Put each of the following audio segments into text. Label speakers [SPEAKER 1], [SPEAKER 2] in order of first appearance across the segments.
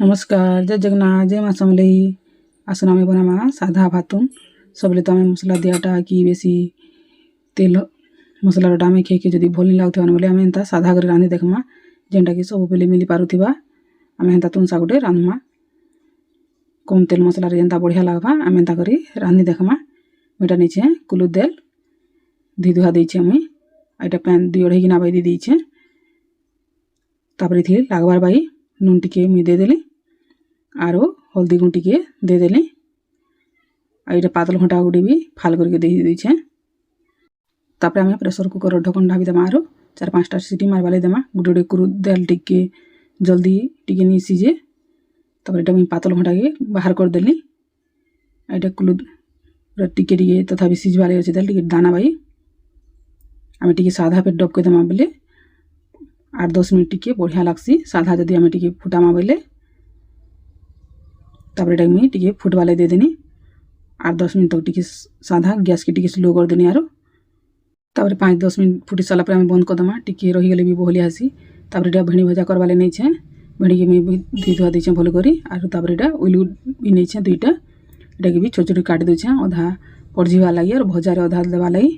[SPEAKER 1] नमस्कार जय जगन्नाथ जय माँ समलई आसन आम बनामा साधा भातुन सबले तो आम मसला दियाटा कि बेसी तेल मसला डामे खे जब भल नहीं लगुवा बोले आम एंता साधा कर रांधि देखमा जेनटा कि सब बेले मिली पारुथिबा आम एंता तुनसा गोटे रांधमा कम तेल मसला जेनता बढ़िया लगवा आम एंता करी रांधि देखमा मेटा नहीं कुलु देल धि धुआ देछे मुई आइटा पैन दी अढ़ई गिना बाई देछे तापर थी लागबार बाई नून टिके मुई देदेली आरो हल्दी गुण टिके देदेली आइटा पातल घंटा गुड़ी भी फाल करके दे देछे तापर आम प्रेसर कुकर ढक्कन ढाबी देमा आरो 4-5टा सीटी मारवाले देमा गुटे गुटे कुरु देल टिके जल्दी टिके नहीं सीजे तापर एटा मुई पातल घंटा के बाहर कर देली आइटा कुलु टिके टिके तथा भी सीजवाले अच्छे देल टिके दाना बाई आम टिके साधा पे डबके देमा बोले 8-10 मिनट टिके बढ़िया लागसी साधा जदि आम टिके फुटामा बोले तापर एटा मुई टिके फुटवाले दे देनी 8-10 मिनट तक टिके साधा गैस के टिके स्लो कर देनी आरो तापर 5-10 मिनट फुटी सारा पर आम बंद कर देमा टिके रही गले भी बहली आसी तापर एटा भेणी भजा करवाले नहीं छे भेणी के मुई धुई धुआ देछे भल करी आरो तापर एटा उलू भी नहीं छे दुईटा एटा के भी छोट छोट काट देछे आधा पड़जीवा लागि और भजार आधा देवा लागि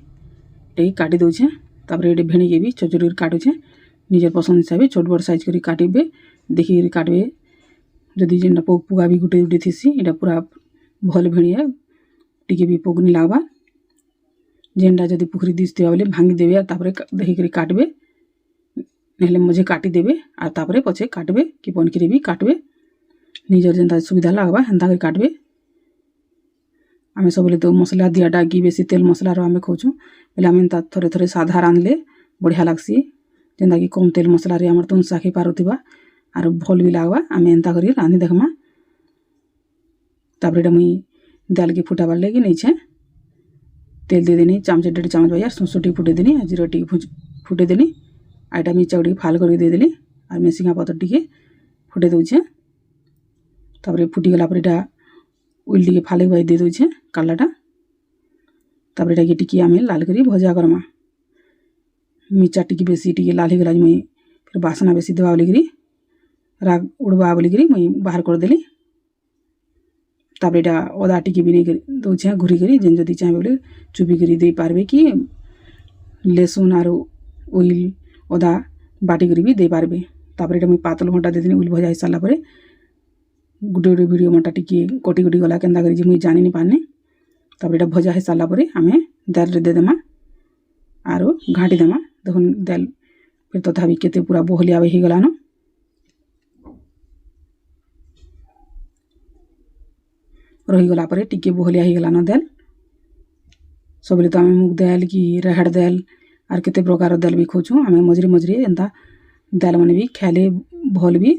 [SPEAKER 1] एटा काटी देछे तापर एटा भेणी के भी छोट छोट काटुछे निजर पसंद हिसाब से छोट बड़ साइज करी काटबे देखिए काटबे जदि जेनटा पुगा भी गुटे गुटे थीसी एटा पूरा भल भेड़िया टिके भी पोग नहीं लागबा जेनटा जदि पुखरी दिसथिबा बोले भांगी देबे तापर देखिक काटबे नहले मझे काटी देबे और तापर पछे काटबे कि पनखिरे भी काटबे निजर जेनता सुविधा लागबा हेन्ता करी काटबे आमे सबले तो मसला दियाटा कि बेसी तेल मसला रो आमे खोचु बोले आमे एंता थोड़े थोड़े साधा रांधले बढ़िया लागसी जेनता कि कम तेल मसला रे हमर तुन साखी पारुथिबा आर भल भी लागबा आमे एंता करी रांधि देखमा तापर एटा मुई दाल के फुटाबार लगी नहीं छे तेल दे देनी चामच 1.5 चामच भैया सुसुटी फुटे देनी जीरा टिके फुटे देनी आइटा मिर्चा गुड़ी फाल करके दे देली और मेसिंगा पतर टिके फुटे दौछे तापर फुटी गला पर एटा उल टिके फाले बाई दे दौछे कालाटा तापर एटा के टिके आमे लाल करी भजा करमा मिर्चा टिके बेसी टिके लाल हो गला मुई फिर बासना बेसी देवा बोलिकी राग उड़वा बोलिकी मुई बाहर कर देली तापर एटा अदा टिके भी नहीं दौछे घुरी करी जेन जदि चाहे बोले चुपी करी दे पारबे कि लेसुन आरो ऑयल अदा बाटी करी भी दे पारबे तापर एटा मुई पातल घंटा दे देनी उल भजा सारा पर गुटे गुटे वीडियो मटा टिके कटी कटी गला केन्दा करी मुई जानी नहीं पारनी तापर एटा भजा है सारा पर आमे दाल रे दे देमा आरो घाटी देमा देखुन दाल फिर तथापि केते पूरा बहलिया हो गलान रहीगला पर टिके बहलिया हो गलान दाल सबले तो आम मुग दाल कि राहड़ दाल आर केते प्रकार दाल भी खोचु आम मझे मझे एंता दाल मैंने भी खाइले भल भी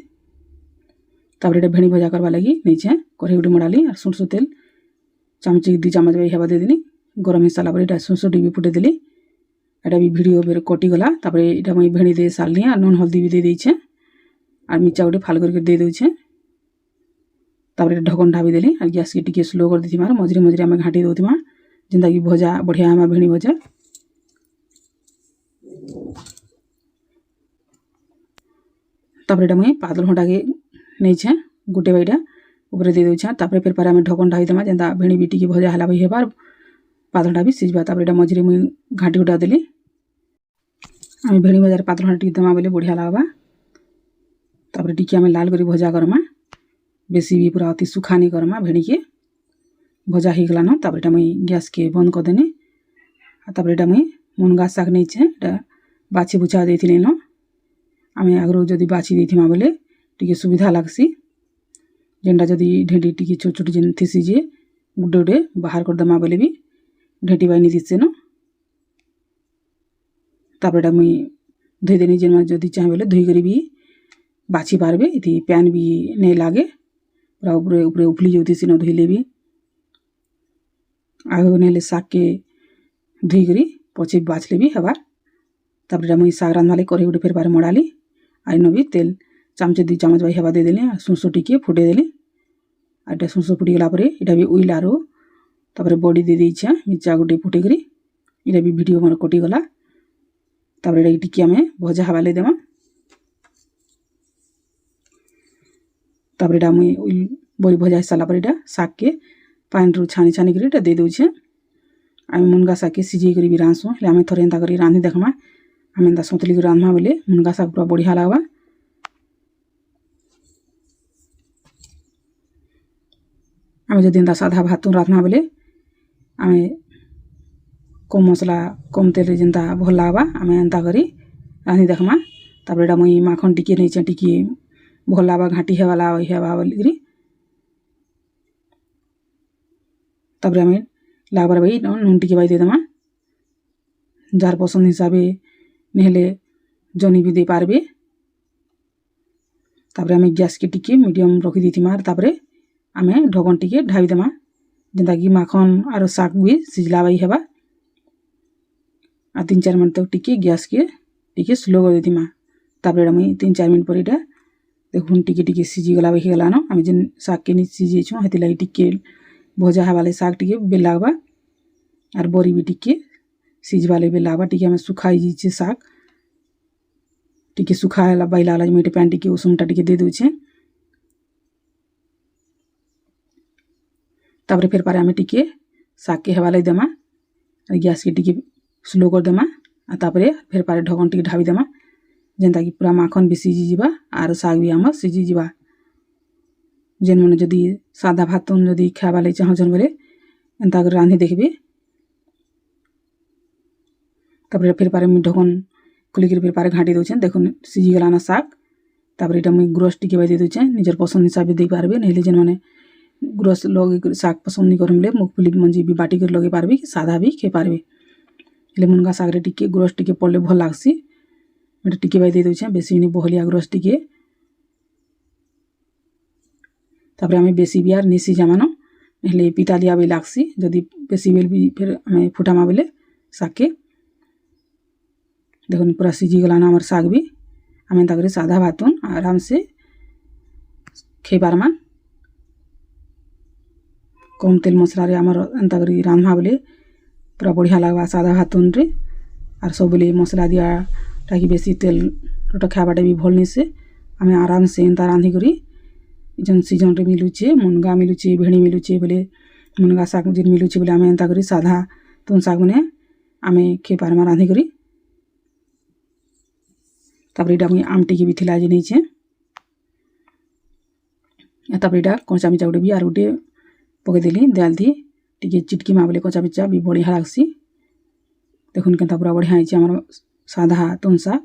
[SPEAKER 1] तापर एटा भेणी भजा करवा लगी नहीं छे कढ़ई गुटे मड़ाली और सुरसो तेल चामच 2 चामच भाई हेबा दे देनी गरम हो सारा पर एटा सुरसो टी भी फुटे देली एटा भी वीडियो बेर कटिगला तापर एटा मुई भेणी दे सारली और नून हल्दी भी दे देछे और मिर्चा गुटे फाल करके दे देछे तापर ढक्कन ढाबी देली और गैस के टिके स्लो कर देथिमा मझे मझे आम घाटी दौथिमा जेनता कि भजा बढ़िया आमा भेणी भजा तापर एटा मुई पातल घंटा के नहीं छे गुटे बाईटा ऊपर दे देछे तापर फिर आम ढक्कन ढाबी देमा जेनता भेणी भी टिके भजा हला भाई हेबार पातलटा भी सिझबा तापर एटा मझे मुई घाटी उठा देली आम भेणी भजार पातल घंटा टिके देमा बोले बढ़िया लागबा तापर टिके आम लाल करी भजा करमा बेसी भी पूरा अति सुखा नहीं करमा भेणी के भजा हो गलान तापर एटा मुई गैस के बंद कर देनी तापर एटा मुई मुनगा शाग नहीं छे एटा बाछी बुछा देथिले न आम आगरो जदि बाछी देथिमा बोले टिके सुविधा लागसी जेनटा जदि ढेंटी टिके छोट छोट जेन थीसी जे गुटे गुटे बाहर कर देमा बोले भी ढेंटी बाई दिसे न तापर एटा मुई धोई देनी जेन जदि चाहे बोले धोई करी भी बाछी पारबे इति पैन भी नहीं लागे पूरा ऊपरे ऊपरे उफली जाती न धोइले भी आगे नहले शाग के धोई करी पचे बाछले भी हेबार तापर मुई शाग रांधवाले कढ़ई गुटे फिर बार मड़ाली आइन भी तेल चामच 2 चामच भाई हेबा दे देली सुरसो टिके फुटे देली आटा सुरसो फुटी गला पर एटा भी उइल आरो तापर बड़ी दे देछे मिर्चा गुटे फुटे करी एटा भी वीडियो मोर कटि गला तापर एटा टिके आमे भजा हवाले देमा तापर इटा मुई बड़ी भजा हो सारा पर इटा शाग के पानी रु छानी छानी कर इटा दे दूचे। आम मुनगा शाग के सिझे कर भी रांधसुँ हेले आम थोड़े एंता कर रांधि देखमा। आम एंता सोतली कर रांधमा बोले मुनगा शाग पूरा बढ़िया लगवा। आम जदि एंता साधा भात रांधमा बोले आम कम मसला कम तेल जेनता भल लगवा आम एंता करी रांधि देखमा। तापर इटा मुई माखन टिके नहीं टिके भल लगवा घाटी हेवा बोलिकी तापर आम लागबार भाई नून टिके भाई देदेमा। जार पसंद हिसाबे नहेले जनी भी दे पारबे। तापर आम गैस के टिके मीडियम रखी देथिमा। तापर आम ढकन टिके ढाई देमा जेनता कि माखन और शाग भी सिझला भाई हेबा। आ 3-4 मिनट तक टिके गैस के टिके स्लो कर देथिमा। तापर मुई 3-4 मिनट पर इटा देखुन टिके टिके सिझी गला भाई गलान। आम जेन शाग के नहीं सिझेछुँ हेति लगी टिके भजा हेबाले शाग टिके बेल लागबा और बड़ी भी टिके सिझबाले बेल लागबा। टिके आम सुखाई जाइए शाग टिके सुखाला बैला मुझे पैन टिके उसुमटा टिके दे दूचे। तापर फिर पारे आम टिके शाग के हेबाले देमा गैस के टिके स्लो कर देमा। तापर फिर पारे ढकन टिके ढाबी देमा जेनता कि पूरा माखन भी सिझी जीवा और शाग भी आम सिझी जीवा। जेन मैंने जदि सादा भात जदि खाइबाले चाहछन बोले एंता कर रांधि देखबे। तापर फिर पारे मुई ढकन खुलिक फिर पारे घाटी दूचे देखुन सिझी गलाना शाग। तापर इटा मुई गुरस टिके दे दूचे निजर पसंद हिसाब दे पारबे नहेले जेन मैंने गुरस लगे शाग पसंद नहीं करले मुगफली मंजी भी बाटी कर लगे पारबे कि सादा भी खे पारबे। हेले मुनगा शाग रे टिके गुरस टिके पड़ले भल लागसी मैं टिके दे दूचे बेसी नहीं बहलिया गुरस टिके। तापर आम बेसी भी आर नहीं सिझामान हेले पितालिया भी लागसी जदि बेसी बेल भी फिर आम फुटामा बोले शाग के देखुन पूरा सिझी गलाना आमर शाग भी आम एंता करी सादा भात आराम से खे पारमा। कम तेल मसला रे आमर एंता करी रांधमा बोले पूरा बढ़िया लगवा सादा भात रे। और सब बोले मसला दिया ताकि बेसी तेल रोटा खाइबाटे भी भल नहीं से आम आराम से एंता रांधि करी जन सीजन रे मिलुचे मुनगा मिलुचे भेड़ी मिलुचे बोले मुनगा शाग जेन मिलुचे बोले आम एंता करी साधा तुन शाग मैंने आम खे पारमा रांधि करी। तापर इटा मुई आम टिके भी थिला जे नहीं। तापर इटा कचा मिर्चा गोटे भी आर गोटे पकईदेली देल थी टिके चिटकी मा बोले कचा मिर्चा भी बढ़िया लागसी। देखुन केनता पूरा बढ़िया होइछे आमर साधा तुन शाग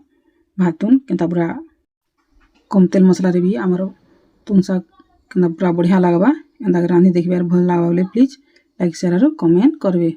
[SPEAKER 1] भात केनता पूरा कम तेल मसला रे भी आमर तुन शाग केनता पूरा बढ़िया लगवा। एंता रांधि देखबार भल लगवा बोले प्लीज लाइक शेयर और कमेंट करबे।